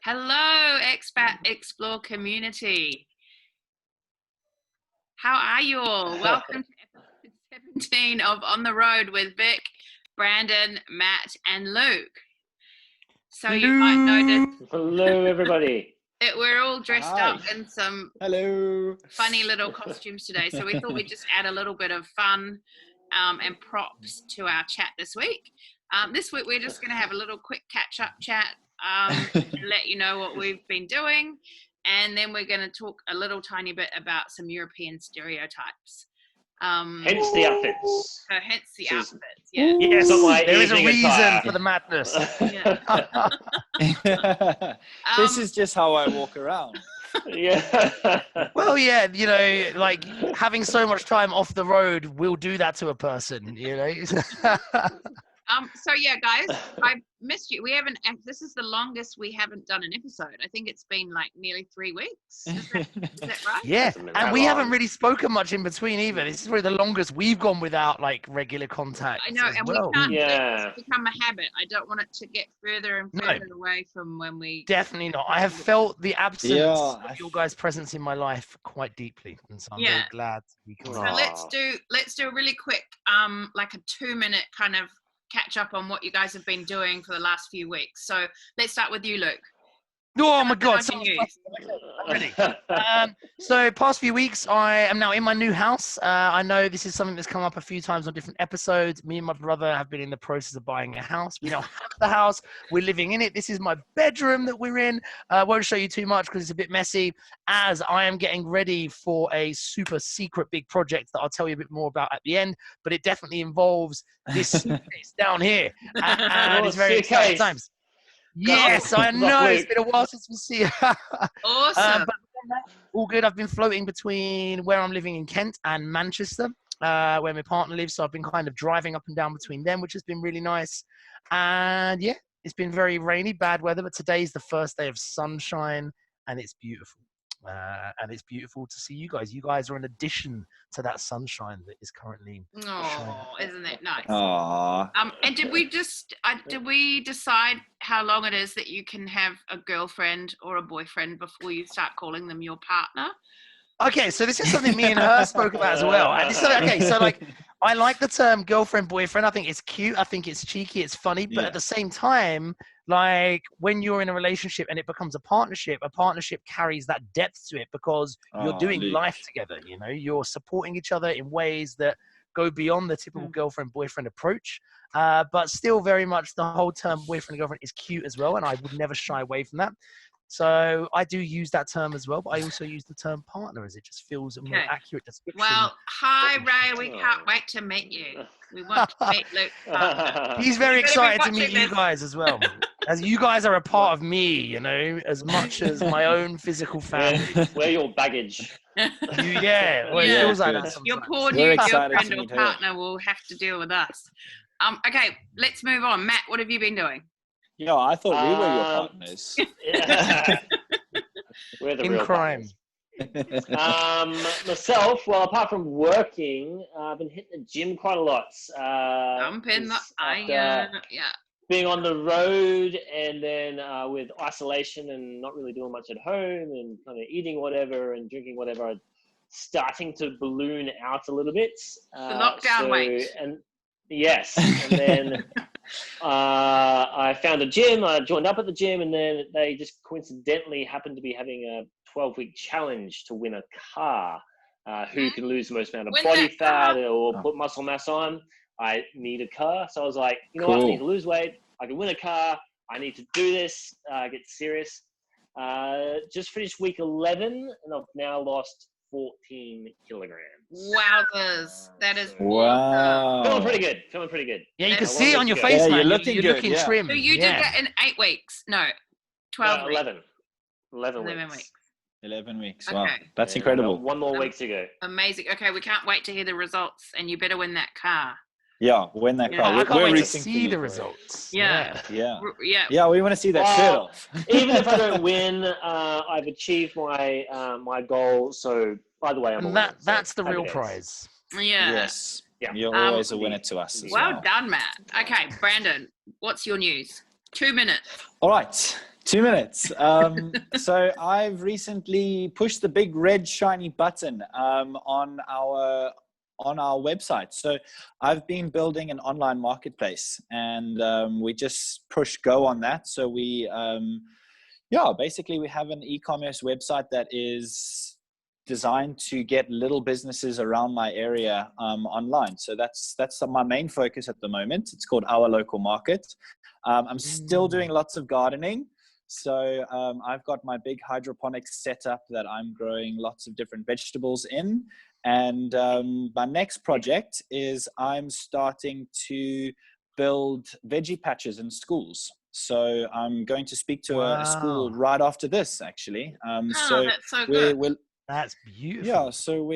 Hello, Expat Explore community. How are you all? Welcome to episode 17 of On the Road with Vic, Branden, Matt, and Luke. So you might notice. Hello, everybody. We're all dressed Hi. up in some funny little costumes today. So we thought we'd just add a little bit of fun and props to our chat this week. This week we're just going to have a little quick catch-up chat and let you know what we've been doing. And then we're going to talk a little tiny bit about some European stereotypes. Hence the outfits. Hence the outfits, yeah. Yes, there is a reason attire. for the madness. This is just how I walk around. Yeah. Well, yeah, you know, like having so much time off the road will do that to a person, you know. So yeah, guys, I missed you. We haven't. This is the longest we haven't done an episode. I think it's been like nearly 3 weeks. Is that right? Yeah, and we haven't really spoken much in between either. This is probably the longest we've gone without like regular contact. I know, and well. we can't Yeah. let it become a habit. I don't want it to get further and further away from when we. Definitely not. I have felt the absence Yeah. of your guys' presence in my life quite deeply, and so I'm very glad we can. So let's do a really quick, like a 2-minute kind of catch up on what you guys have been doing for the last few weeks. So let's start with you, Luke. Oh my God! So past few weeks, I am now in my new house. I know this is something that's come up a few times on different episodes. Me and my brother have been in the process of buying a house. We now have the house. We're living in it. This is my bedroom that we're in. I won't show you too much because it's a bit messy, as I am getting ready for a super secret big project that I'll tell you a bit more about at the end. But it definitely involves this suitcase down here, and it's very exciting times. Yes, I know. It's been a while since we see her. Awesome. But all good. I've been floating between where I'm living in Kent and Manchester, where my partner lives. So I've been kind of driving up and down between them, which has been really nice. And yeah, it's been very rainy, bad weather. But today's the first day of sunshine, and it's beautiful. And it's beautiful to see you guys. You guys are an addition to that sunshine that is currently shining. Isn't it nice? Aww. And did we decide how long it is that you can have a girlfriend or a boyfriend before you start calling them your partner? Okay, so this is something me and her spoke about as well. And this is, so like, I like the term girlfriend, boyfriend. I think it's cute. I think it's cheeky. It's funny. But at the same time, like when you're in a relationship and it becomes a partnership carries that depth to it because you're doing life together. You know, you're supporting each other in ways that go beyond the typical girlfriend-boyfriend approach. But still very much the whole term boyfriend and girlfriend is cute as well. And I would never shy away from that. So I do use that term as well, but I also use the term partner as it just feels a more accurate description. Well, hi Ray, we can't wait to meet you. We want to meet Luke's partner. He's very excited to meet you guys as well, as you guys are a part of me, you know, as much as my own physical family. We're your baggage. It feels like that sometimes. Your poor new girlfriend or partner will have to deal with us. Okay, let's move on. Matt, what have you been doing? Yeah, I thought we were your partners. We're the in real crime. Myself, well, apart from working, I've been hitting the gym quite a lot. Jump in the iron. Being on the road and then with isolation and not really doing much at home and kind of eating whatever and drinking whatever, starting to balloon out a little bit. The lockdown weight. And yes, and then I found a gym. I joined up at the gym, and then they just coincidentally happened to be having a 12-week challenge to win a car. Who can lose the most amount of body fat or put muscle mass on? I need a car. So I was like, you know what? I need to lose weight. I can win a car. I need to do this. Get serious. Just finished week 11, and I've now lost 14 kilograms. Wowzers. That is wow. Feeling pretty good. Yeah, you can see it on your face, man. You're looking trim. So you did that in 8 weeks? No, 12 weeks. 11 weeks. 11 weeks. Okay. Wow, that's incredible. One more week to go. Amazing. Okay, we can't wait to hear the results, and you better win that car. Yeah, win that car. I can't wait to rooting for see you the for it. results. Yeah. We want to see that shirt off. Even if I don't win, I've achieved my my goal. So, by the way, that's the real prize. Yeah. Yes. Yeah. You're always a winner to us as well. Well done, Matt. Okay, Branden, what's your news? 2 minutes. All right. 2 minutes. So I've recently pushed the big red shiny button on our website. So I've been building an online marketplace, and we just push go on that. So we basically we have an e-commerce website that is designed to get little businesses around my area online. So that's my main focus at the moment. It's called Our Local Market. I'm still doing lots of gardening. So I've got my big hydroponics setup that I'm growing lots of different vegetables in. And my next project is I'm starting to build veggie patches in schools. So I'm going to speak to a school right after this, actually. That's so good. That's beautiful. Yeah, so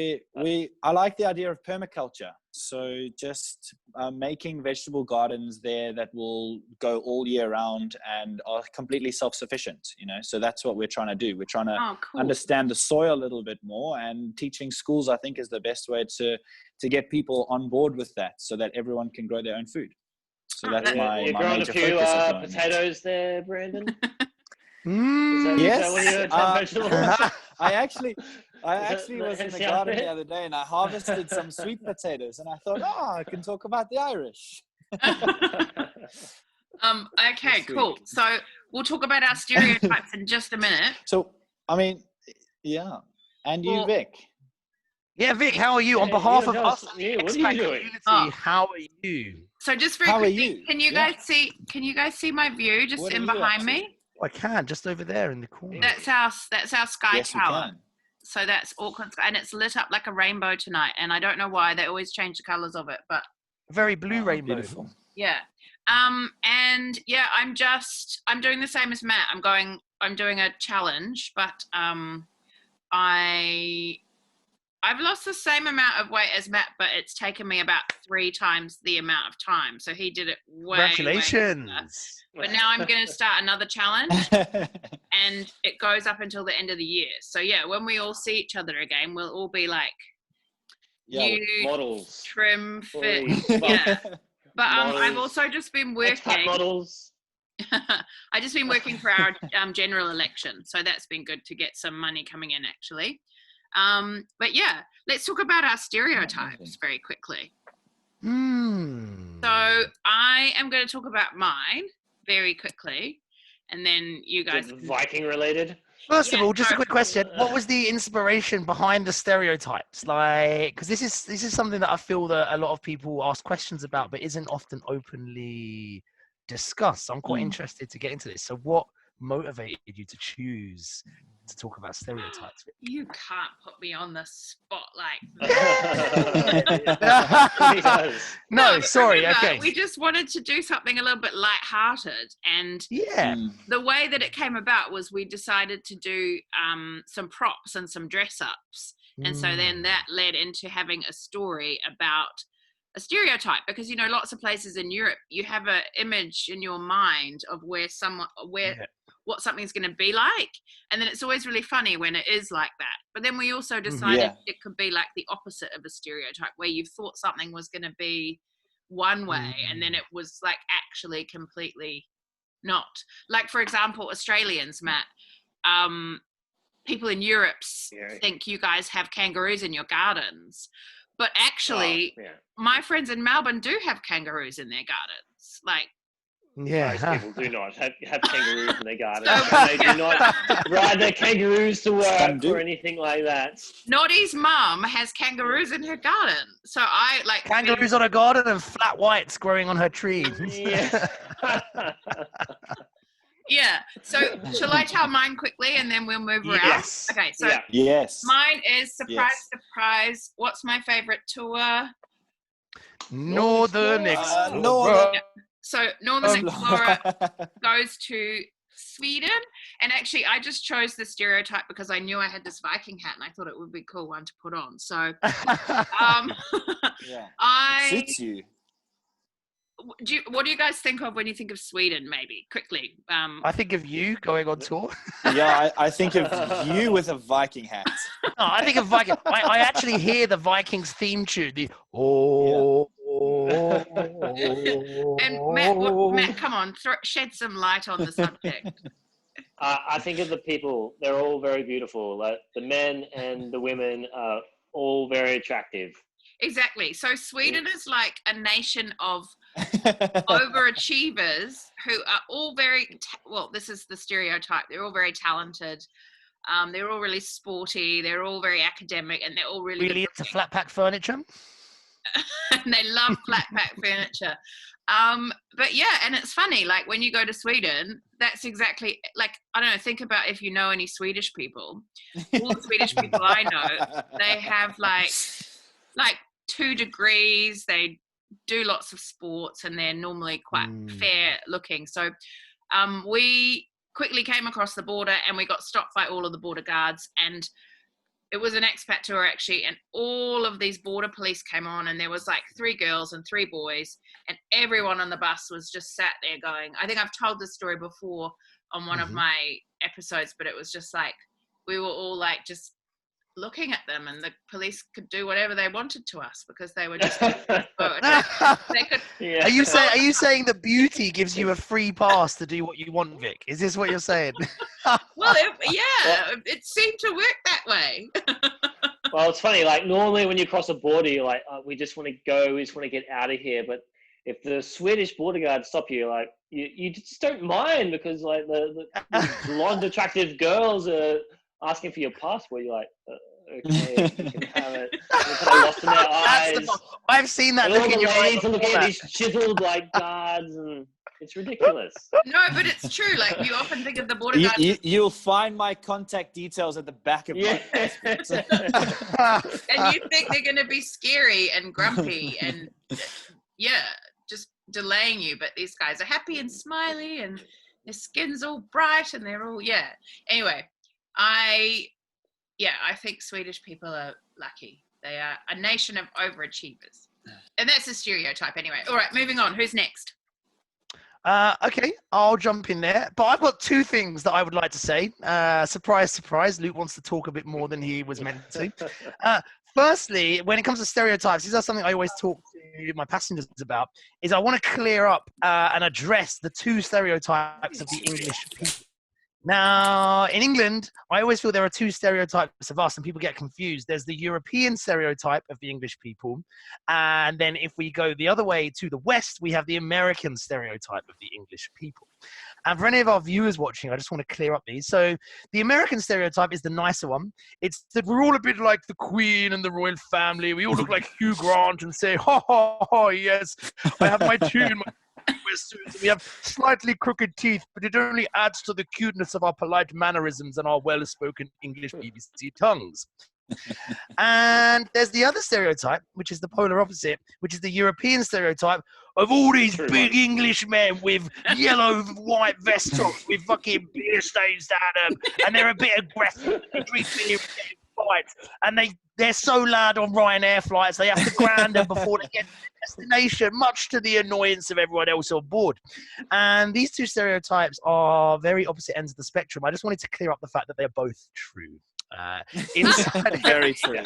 I like the idea of permaculture. So just making vegetable gardens there that will go all year round and are completely self-sufficient, So that's what we're trying to do. We're trying to understand the soil a little bit more, and teaching schools, I think, is the best way to get people on board with that, so that everyone can grow their own food. So that's my You're growing major a few focus at the moment. potatoes there, Branden? Yes. Is that one of your top vegetables? I actually was in the garden the other day, and I harvested some sweet potatoes, and I thought, I can talk about the Irish. Okay, cool. So we'll talk about our stereotypes in just a minute. So, and you, Vic. Yeah, Vic, how are you? On behalf of us, what are you doing? How are you? So just very quickly, can you guys see my view just in behind me? I can, just over there in the corner. That's our sky tower. We can. So that's Auckland sky, and it's lit up like a rainbow tonight. And I don't know why they always change the colours of it, but very blue rainbow. Beautiful. Yeah. I'm doing the same as Matt. I'm doing a challenge, but I've lost the same amount of weight as Matt, but it's taken me about 3 times the amount of time. So he did it Congratulations. But now I'm going to start another challenge, and it goes up until the end of the year. So yeah, when we all see each other again, we'll all be like, models, trim, fit, yeah. But I've also just been working. Models. I've just been working for our general election, so that's been good to get some money coming in, actually. But yeah, let's talk about our stereotypes very quickly. So I am going to talk about mine very quickly, and then you guys. Viking related. First of all, just a quick question: what was the inspiration behind the stereotypes? Like, because this is something that I feel that a lot of people ask questions about, but isn't often openly discussed. So I'm quite interested to get into this. So, what motivated you to choose to talk about stereotypes? You can't put me on the spot like that. No, sorry. Okay. We just wanted to do something a little bit lighthearted, and the way that it came about was we decided to do some props and some dress ups, and so then that led into having a story about a stereotype, because lots of places in Europe you have an image in your mind of what something's going to be like, and then it's always really funny when it is like that. But then we also decided it could be like the opposite of a stereotype, where you thought something was going to be one way and then it was like actually completely not. Like, for example, Australians, Matt, people in Europe think you guys have kangaroos in your gardens, but actually my friends in Melbourne do have kangaroos in their gardens. Like, most people do not have kangaroos in their garden. They do not ride their kangaroos to work or anything like that. Noddy's mum has kangaroos in her garden. So I like kangaroos on her garden and flat whites growing on her tree. Yeah. So shall I tell mine quickly and then we'll move around? Yes. Okay. So mine is surprise. What's my favorite tour? Northern Explorer. So Northern Explorer goes to Sweden, and actually I just chose the stereotype because I knew I had this Viking hat and I thought it would be a cool one to put on. So it suits you. What do you guys think of when you think of Sweden, maybe quickly? I think of you going on tour. I think of you with a Viking hat. No, I think of Viking. I actually hear the Vikings theme tune. And Matt, come on, shed some light on the subject. I think of the people; they're all very beautiful. Like the men and the women are all very attractive. Exactly. So Sweden is like a nation of overachievers who are all well, this is the stereotype. They're all very talented. They're all really sporty. They're all very academic, and they're all really into flat pack furniture. and they love flat pack furniture. But yeah, and it's funny, like when you go to Sweden, that's exactly like, I don't know, think about if you know any Swedish people. All the Swedish people I know, they have like 2 degrees, they do lots of sports, and they're normally quite fair looking. So we quickly came across the border and we got stopped by all of the border guards, and it was an expat tour actually, and all of these border police came on, and there was like 3 girls and 3 boys, and everyone on the bus was just sat there going, I think I've told this story before on one of my episodes, but it was just like we were all like just looking at them, and the police could do whatever they wanted to us because they were just they could. Yeah. Are you saying that beauty gives you a free pass to do what you want, Vic? Is this what you're saying? Well, it seemed to work that way. Well, it's funny. Like normally, when you cross a border, you're like, oh, we just want to go, we just want to get out of here. But if the Swedish border guards stop you, like you just don't mind because like the blonde, attractive girls are asking for your passport. You're like, okay, you can have it. Kind of lost in their eyes. I've seen that. And all the ladies are looking at these chiseled like guards, and it's ridiculous. No, but it's true. Like you often think of the border guards. You'll find my contact details at the back of my passport. And you think they're going to be scary and grumpy and just delaying you, but these guys are happy and smiley, and their skin's all bright, and they're all Anyway, I think Swedish people are lucky. They are a nation of overachievers. And that's a stereotype anyway. All right, moving on. Who's next? Okay, I'll jump in there. But I've got 2 things that I would like to say. Surprise, surprise. Luke wants to talk a bit more than he was meant to. Firstly, when it comes to stereotypes, this is something I always talk to my passengers about, is I want to clear up and address the 2 stereotypes of the English people. Now, in England, I always feel there are 2 stereotypes of us, and people get confused. There's the European stereotype of the English people, and then if we go the other way to the West, we have the American stereotype of the English people. And for any of our viewers watching, I just want to clear up these. So the American stereotype is the nicer one. It's that we're all a bit like the Queen and the royal family. We all look like Hugh Grant and say, ha, ha, ha, yes, I have my tune, we have slightly crooked teeth, but it only adds to the cuteness of our polite mannerisms and our well-spoken English BBC tongues. And there's the other stereotype, which is the polar opposite, which is the European stereotype of all these big English men with yellow, white vests on, with fucking beer stains down them, and they're a bit aggressive, they drink beer fights, and they're so loud on Ryanair flights, they have to ground them before they get to their destination, much to the annoyance of everyone else on board. And these 2 stereotypes are very opposite ends of the spectrum. I just wanted to clear up the fact that they're both true. Inside very true.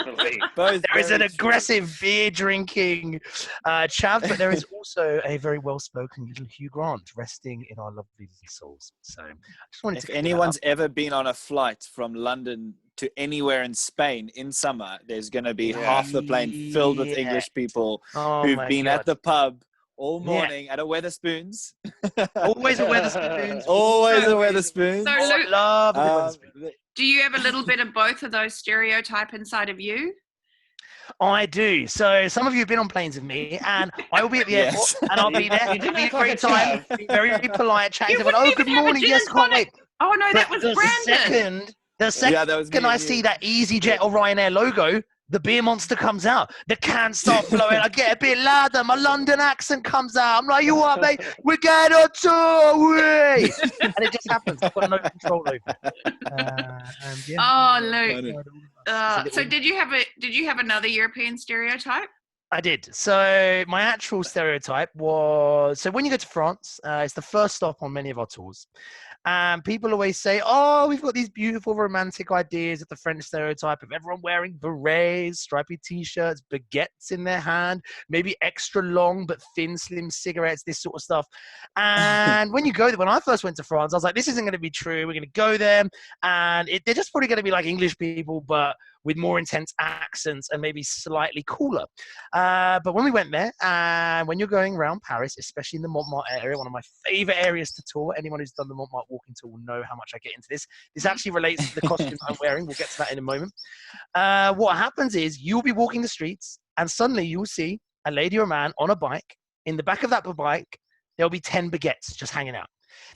There is an aggressive beer drinking chav, but there is also a very well spoken little Hugh Grant resting in our lovely little souls. So I just wanted if to anyone's ever been on a flight from London to anywhere in Spain in summer, there's going to be half the plane filled with English people who've been at the pub all morning at a Wetherspoons. Always a Wetherspoons. Always a Wetherspoons. So Luke, love Wetherspoons. Do you have a little bit of both of those stereotype inside of you? I do. So some of you have been on planes with me, and I will be at the airport, and I'll be there. It'll be a great time. Be very polite, chatting to everyone. Oh, good morning. Yes, can't wait. Oh no, that was Branden. The second I see that EasyJet or Ryanair logo, the beer monster comes out. The cans start flowing. I get a bit louder. My London accent comes out. I'm like, you what, mate? We're going on tour. And it just happens. I've got no control over it. Oh, Luke. So did you have another European stereotype? I did. So my actual stereotype was, so when you go to France, it's the first stop on many of our tours. And people always say, oh, we've got these beautiful romantic ideas of the French stereotype of everyone wearing berets, stripy t-shirts, baguettes in their hand, maybe extra long but thin, slim cigarettes, this sort of stuff. And when you go there, when I first went to France, I was like, this isn't going to be true. We're going to go there and they're just probably going to be like English people, but with more intense accents and maybe slightly cooler. But when we went there, and when you're going around Paris, especially in the Montmartre area, one of my favorite areas to tour, anyone who's done the Montmartre walking tour will know how much I get into this. This actually relates to the costume I'm wearing. We'll get to that in a moment. What happens is you'll be walking the streets and suddenly you'll see a lady or a man on a bike. In the back of that bike, there'll be 10 baguettes just hanging out.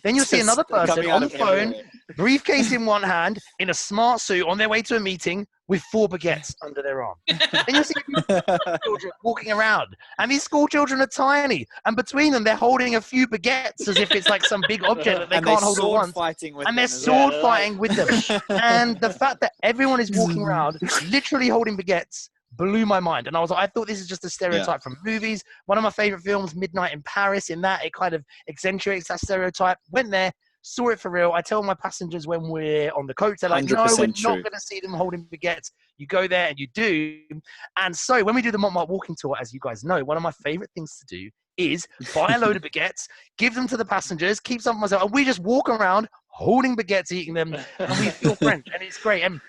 Then you'll see another person on the phone, briefcase in one hand, in a smart suit on their way to a meeting with 4 baguettes under their arm. Then you'll see children walking around. And these school children are tiny. And between them, they're holding a few baguettes as if it's like some big object that they can't hold at once. And they're sword fighting with them. And the fact that everyone is walking around literally holding baguettes blew my mind. And I was like, I thought this is just a stereotype from movies. One of my favorite films, Midnight in Paris, in that it kind of accentuates that stereotype. Went there, saw it for real. I tell my passengers when we're on the coach, they're like, no, we're not going to see them holding baguettes. You go there and you do. And so when we do the Montmartre walking tour, as you guys know, one of my favorite things to do is buy a load of baguettes, give them to the passengers, keep some for myself, and we just walk around holding baguettes, eating them, and we feel French, and it's great. And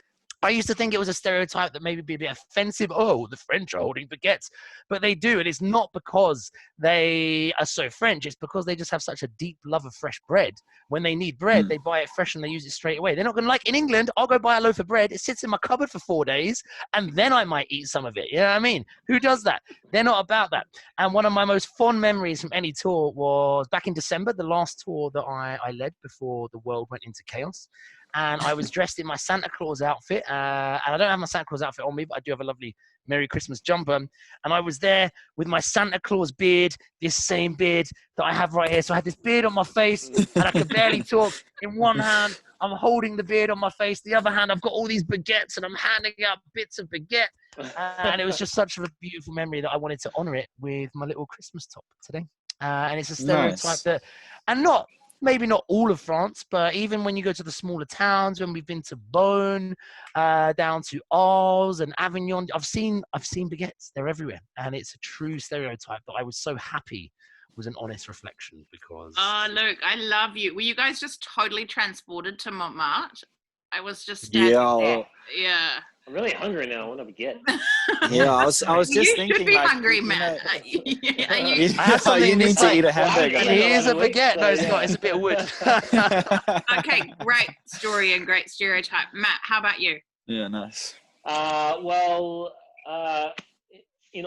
I used to think it was a stereotype that maybe be a bit offensive. Oh, the French are holding baguettes. But they do. And it's not because they are so French. It's because they just have such a deep love of fresh bread. When they need bread, they buy it fresh and they use it straight away. They're not going to, like in England, I'll go buy a loaf of bread. It sits in my cupboard for 4 days and then I might eat some of it. You know what I mean? Who does that? They're not about that. And one of my most fond memories from any tour was back in December, the last tour that I led before the world went into chaos. And I was dressed in my Santa Claus outfit. And I don't have my Santa Claus outfit on me, but I do have a lovely Merry Christmas jumper. And I was there with my Santa Claus beard, this same beard that I have right here. So I had this beard on my face and I could barely talk. In one hand, I'm holding the beard on my face. The other hand, I've got all these baguettes and I'm handing out bits of baguette. And it was just such a beautiful memory that I wanted to honor it with my little Christmas top today. And it's a stereotype that, and maybe not all of France, but even when you go to the smaller towns, when we've been to Beaune, down to Arles and Avignon, I've seen baguettes. They're everywhere. And it's a true stereotype that I was so happy was an honest reflection because... Oh, Luke, I love you. Were you guys just totally transported to Montmartre? I was just standing there. Yeah. I'm really hungry now. I want to baguette. Yeah, I was just thinking. You should be like, hungry, Matt. You need to eat a hamburger. Here's a baguette. No, it's not. It's a bit of wood. Okay, great story and great stereotype. Matt, how about you? Yeah, nice. In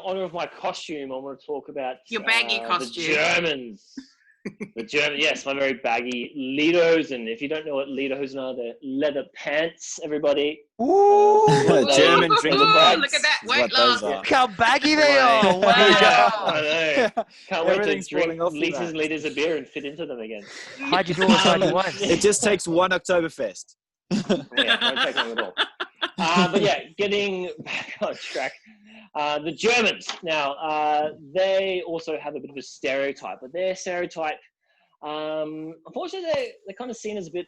honor of my costume, I want to talk about your baggy costume. The Germans. Yes, my very baggy Lidos, and if you don't know what Lidos are, they're leather pants. Everybody, Ooh, German drinking bags. Look at that weight loss. Look how baggy they are! Wow, I know. Can't wait to drink liters and liters of beer and fit into them again. Hide your doors, hide your wives. It just takes one Oktoberfest. Yeah, don't take long at all. But yeah, getting back on track. The Germans, now, they also have a bit of a stereotype, but their stereotype, unfortunately, they're kind of seen as a bit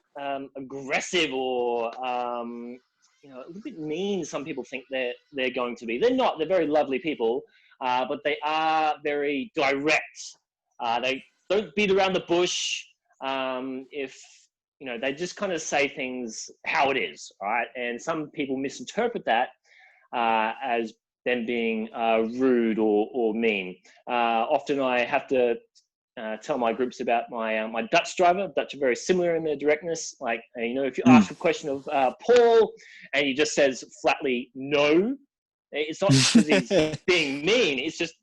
aggressive or, a little bit mean. Some people think they're going to be. They're not. They're very lovely people, but they are very direct. They don't beat around the bush. They just kind of say things how it is, right? And some people misinterpret that as them being rude or mean. Often I have to tell my groups about my Dutch driver. Dutch are very similar in their directness. Like, if you ask a question of Paul and he just says flatly no, it's not because he's being mean. It's just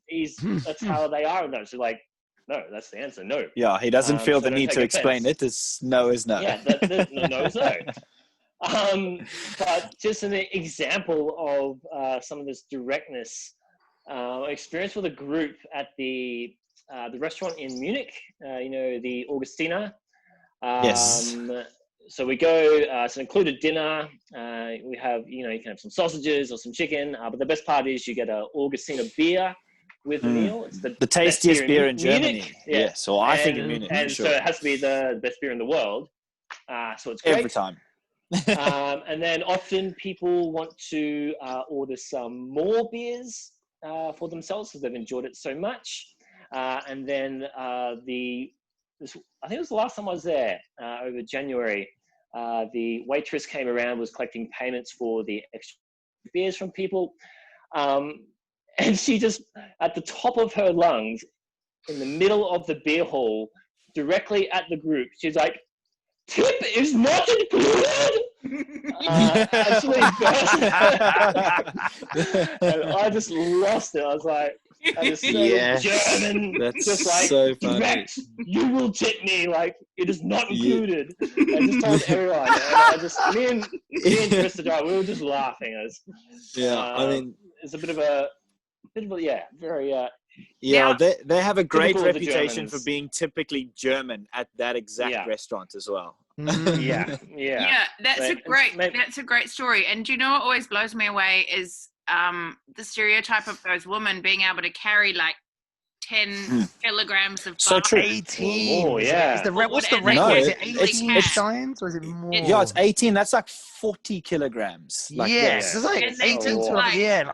that's how they are. No, so like, no, that's the answer. No. Yeah, he doesn't feel the need to explain it. It's no is no. Yeah, no is no. But just an example of some of this directness, experience with a group at the restaurant in Munich, the Augustina. Yes. So we go, it's an included dinner. We have, you can have some sausages or some chicken, but the best part is you get a Augustina beer with the meal. It's the tastiest beer in Germany. Munich. Yeah. So I think in Munich. And sure. so it has to be the best beer in the world. So it's great. Every time. And then often people want to order some more beers for themselves because they've enjoyed it so much. And then I think it was the last time I was there, over January, the waitress came around, was collecting payments for the extra beers from people. And she just, at the top of her lungs, in the middle of the beer hall, directly at the group, she's like, "Tip is not included!" Actually burst. And I just lost it. I was like, that is so German. That's just like, so funny. direct, you will tip me, like, it is not included. I just told everyone. And I just, me and Mr. Dry, we were just laughing. I mean, it's a bit of a, very, yeah, they have a great typical of the reputation for Germans. being typically German at that exact restaurant as well. yeah. That's a great story. And do you know what always blows me away is the stereotype of those women being able to carry like 10 kilograms of So barley. true. 18. Oh, yeah. What's the No, record? Is it it's- 18 steins or is it more? Yeah, it's 18. That's like 40 kilograms. Like, Yes, it's like And then 18 it's to like- yeah.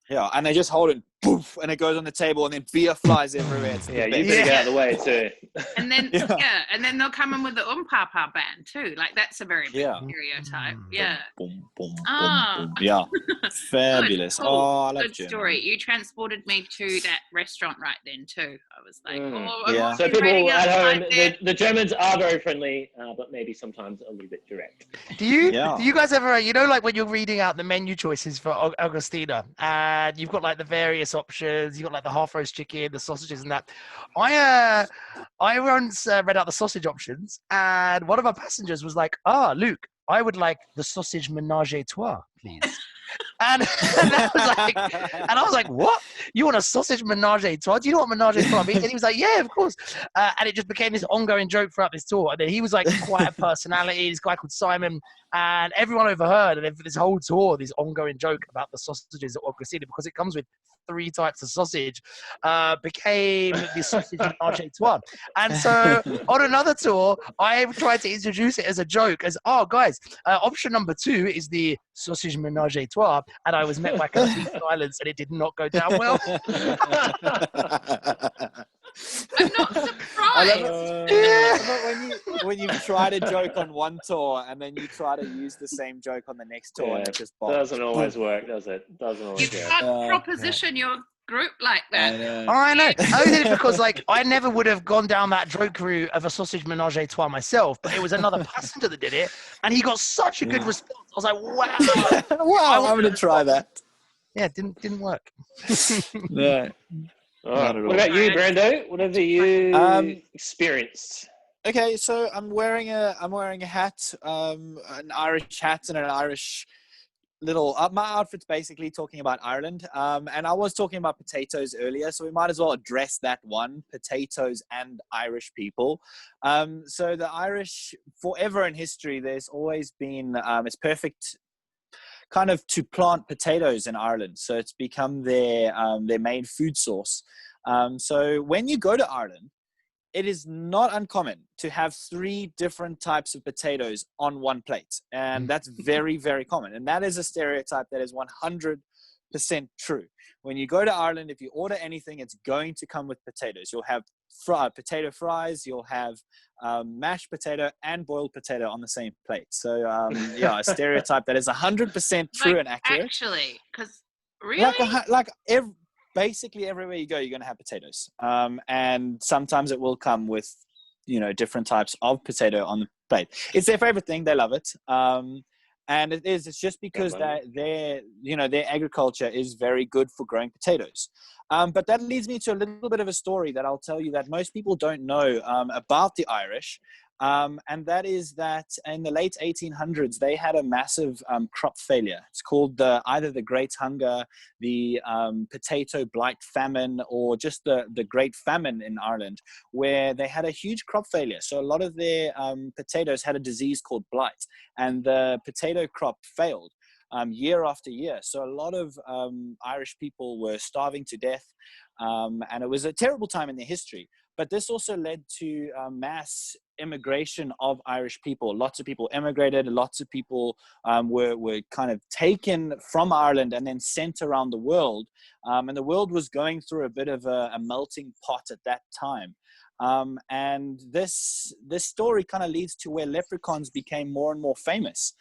Yeah. and they just hold it, poof, and it goes on the table, and then beer flies everywhere. It's the Yeah, you best. better get out of the way too. And then Yeah. and then they'll come in with the Papa band too. Like that's a very big Yeah. stereotype. Mm. Yeah. Boom, boom, boom, Ah. boom. Yeah, fabulous. Good, Oh, cool. I love Good Germany. story. You transported me to that restaurant right then too. I was like, Yeah. So people waiting at home, outside the Germans are very friendly, but maybe sometimes a little bit direct. Do you guys ever, like when you're reading out the menu choices for Augustina and you've got like the various options, you've got like the half roast chicken, the sausages and that. I once read out the sausage options and one of our passengers was like, Luke, I would like the sausage menage a trois, please. And I was like, what? You want a sausage menage a trois? Do you know what menage a trois means? And he was like, yeah, of course. And it just became this ongoing joke throughout this tour. And then he was like quite a personality, this guy called Simon. And everyone overheard. And then for this whole tour, this ongoing joke about the sausages at Augustina, because it comes with 3 types of sausage, became the sausage menage a trois. And so on another tour, I tried to introduce it as a joke, as, guys, option number 2 is the sausage menage a trois, and I was met by complete silence, and it did not go down well. I'm not I surprised. love it when you try to joke on one tour and then you try to use the same joke on the next tour, and it just bombs. Doesn't always work, does it? Doesn't You always work. can't proposition your group like that. I know. I did it because, like, I never would have gone down that joke route of a sausage menage a trois myself, but it was another passenger that did it, and he got such a good response. I was like, wow. Wow, I'm going to try that. Yeah, it didn't work. No. All right. Not at What all. about you, Brando? What have you experienced? Okay, so I'm wearing a hat, an Irish hat and an Irish little. My outfit's basically talking about Ireland, and I was talking about potatoes earlier, so we might as well address that one: potatoes and Irish people. So the Irish, forever in history, there's always been it's perfect kind of to plant potatoes in Ireland. So it's become their main food source. So when you go to Ireland, it is not uncommon to have 3 different types of potatoes on one plate. And that's very, very common. And that is a stereotype that is 100% true. When you go to Ireland, if you order anything, it's going to come with potatoes. You'll have potato fries, you'll have mashed potato and boiled potato on the same plate. So a stereotype that is 100% true and accurate. Actually, because really, Basically everywhere you go, you're going to have potatoes. And sometimes it will come with, different types of potato on the plate. It's their favorite thing. They love it. And it's just because their agriculture is very good for growing potatoes. But that leads me to a little bit of a story that I'll tell you that most people don't know about the Irish. And that is that in the late 1800s, they had a massive crop failure. It's called either the Great Hunger, the potato blight famine, or just the Great Famine in Ireland, where they had a huge crop failure. So a lot of their potatoes had a disease called blight, and the potato crop failed. year after year. So a lot of Irish people were starving to death, and it was a terrible time in their history. But this also led to mass immigration of Irish people. Lots of people immigrated. Lots of people were kind of taken from Ireland and then sent around the world. And the world was going through a bit of a melting pot at that time. And this story kind of leads to where leprechauns became more and more famous.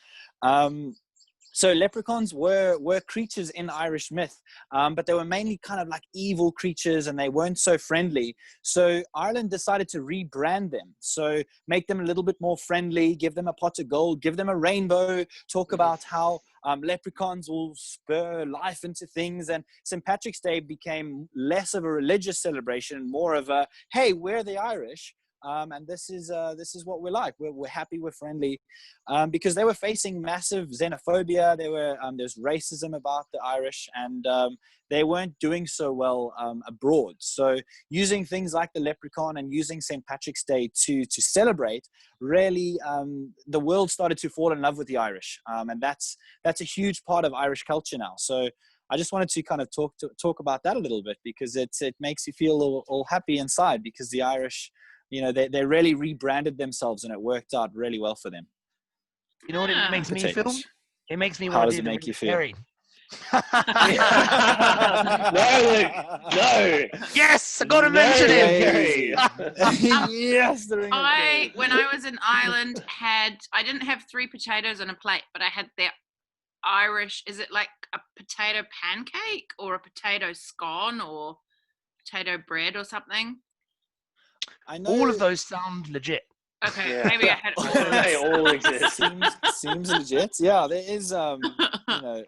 So leprechauns were creatures in Irish myth, but they were mainly kind of like evil creatures, and they weren't so friendly. So Ireland decided to rebrand them. So make them a little bit more friendly, give them a pot of gold, give them a rainbow, talk about how leprechauns will spur life into things. And St. Patrick's Day became less of a religious celebration, more of a, hey, we're the Irish. And this is what we're like. We're happy, we're friendly, because they were facing massive xenophobia. There's racism about the Irish, and they weren't doing so well abroad. So using things like the leprechaun and using St. Patrick's Day to celebrate, really, the world started to fall in love with the Irish, and that's a huge part of Irish culture now. So I just wanted to kind of talk about that a little bit, because it makes you feel all happy inside, because the Irish, you know, they really rebranded themselves, and it worked out really well for them. You know what it makes me feel? It makes me How want does to it do make the you feel? Harry. No, Luke, no. Yes, I got to mention him. Gary. Yes, When I was in Ireland, I didn't have 3 potatoes on a plate, but I had their Irish, is it like a potato pancake or a potato scone or potato bread or something? I know All of those sound legit. Okay, Yeah. maybe I had it I think they all exist. seems legit. Yeah, there is you know,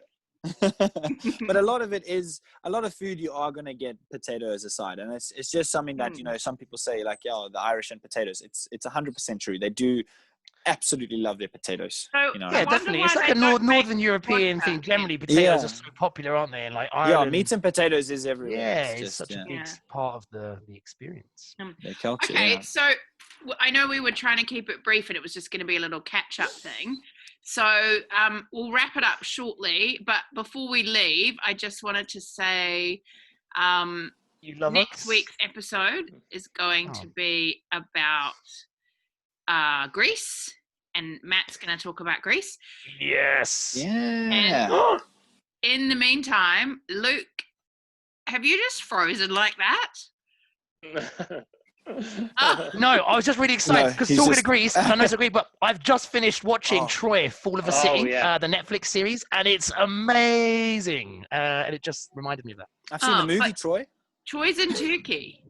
but a lot of food you are going to get potato as a side, and it's just something that, you know, some people say like, yeah, the Irish and potatoes. It's 100% true. They do absolutely love their potatoes. So, You know? Yeah, definitely. It's like a Northern European thing. Generally, potatoes are so popular, aren't they? And like Ireland, yeah, meat and potatoes is everywhere. Yeah, it's just, such a big part of the experience. Their culture. Okay, yeah. so I know we were trying to keep it brief, and it was just going to be a little catch-up thing. So we'll wrap it up shortly. But before we leave, I just wanted to say next week's episode is going to be about Greece, and Matt's going to talk about Greece. Yes. Yeah. And in the meantime, Luke, have you just frozen like that? No, I was just really excited because talking to Greece, I know it's Greece, but I've just finished watching Troy, Fall of a City, the Netflix series, and it's amazing. And it just reminded me of that. I've seen the movie Troy. Troy's in Turkey.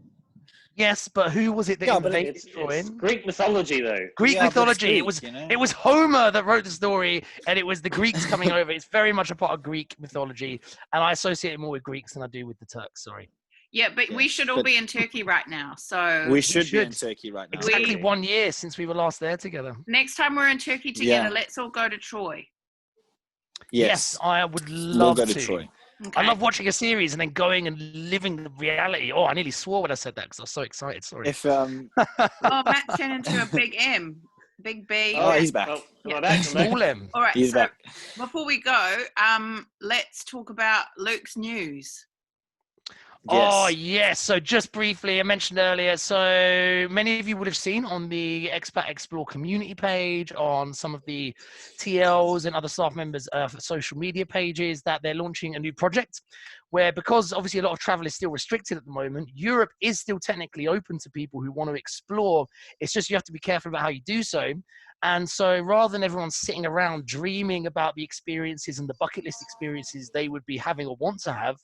Yes, but who was it that invaded Troy? It's Greek mythology, though. Greek mythology. Greek, it was Homer that wrote the story, and it was the Greeks coming over. It's very much a part of Greek mythology, and I associate it more with Greeks than I do with the Turks. Sorry. Yeah, but we should all be in Turkey right now. So we should be in Turkey right now. Exactly 1 year since we were last there together. Next time we're in Turkey together, let's all go to Troy. Yes, I would love to. Troy. Okay. I love watching a series and then going and living the reality. Oh, I nearly swore when I said that because I was so excited. Sorry. If Matt's turned into a big M. Big B. Oh, he's back. Small M. All right. He's back. Before we go, let's talk about Luke's news. Yes. Oh, yes. So just briefly, I mentioned earlier, so many of you would have seen on the Expat Explore community page, on some of the TLs and other staff members' social media pages, that they're launching a new project where, because obviously a lot of travel is still restricted at the moment, Europe is still technically open to people who want to explore. It's just you have to be careful about how you do so. And so rather than everyone sitting around dreaming about the experiences and the bucket list experiences they would be having or want to have,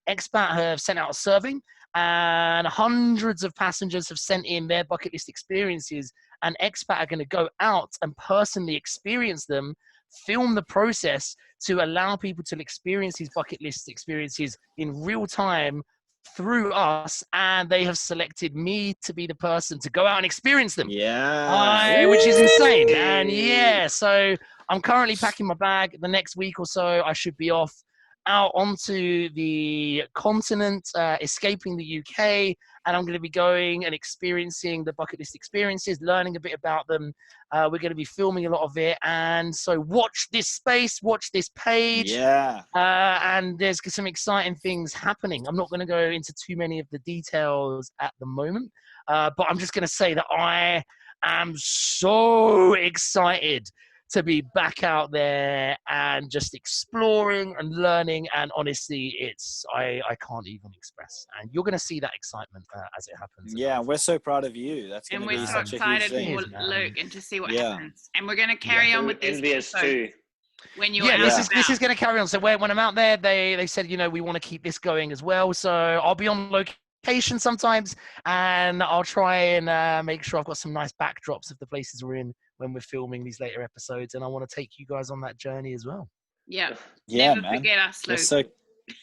Expat have sent out a survey, and hundreds of passengers have sent in their bucket list experiences, and Expat are going to go out and personally experience them, film the process to allow people to experience these bucket list experiences in real time through us, and they have selected me to be the person to go out and experience them. Which is insane. And so I'm currently packing my bag. The next week or so I should be off, out onto the continent, escaping the UK, and I'm going to be going and experiencing the bucket list experiences, learning a bit about them. We're going to be filming a lot of it, and so watch this space, watch this page. Yeah. And there's some exciting things happening. I'm not going to go into too many of the details at the moment, but I'm just going to say that I am so excited to be back out there and just exploring and learning. And honestly, I can't even express. And you're going to see that excitement as it happens. Yeah, we're so proud of you. That's going And to be we're so such a huge excited thing. for Luke and to see what Yeah. happens. And we're going to carry on with this envious too. when you're Yeah, out this is going to carry on. So when I'm out there, they said, you know, we want to keep this going as well. So I'll be on location sometimes, and I'll try and make sure I've got some nice backdrops of the places we're in when we're filming these later episodes. And I want to take you guys on that journey as well. Yeah. Yeah, Never man. forget us, Luke.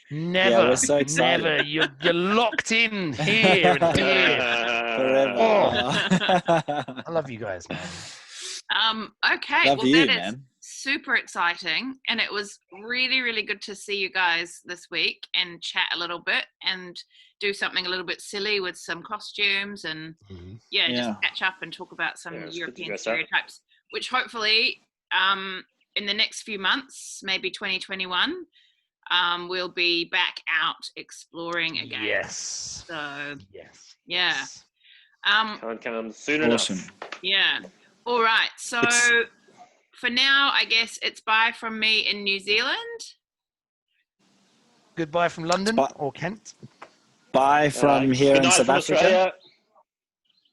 Never, we're so excited. never. You're locked in here and here. Forever. I love you guys, man. Okay, Love well, you, that is man. super exciting, and it was really, really good to see you guys this week and chat a little bit and do something a little bit silly with some costumes and just catch up and talk about some European stereotypes, which hopefully in the next few months, maybe 2021, we'll be back out exploring again. Yes. So yes. yeah. Yes. Can't come soon enough. Yeah. All right. So for now, I guess it's bye from me in New Zealand. Goodbye from London or Kent. Bye from here in South Africa.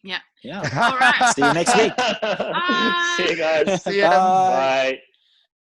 Yeah. Yeah. All right. See you next week. Bye. See you guys. See ya. Bye. Bye.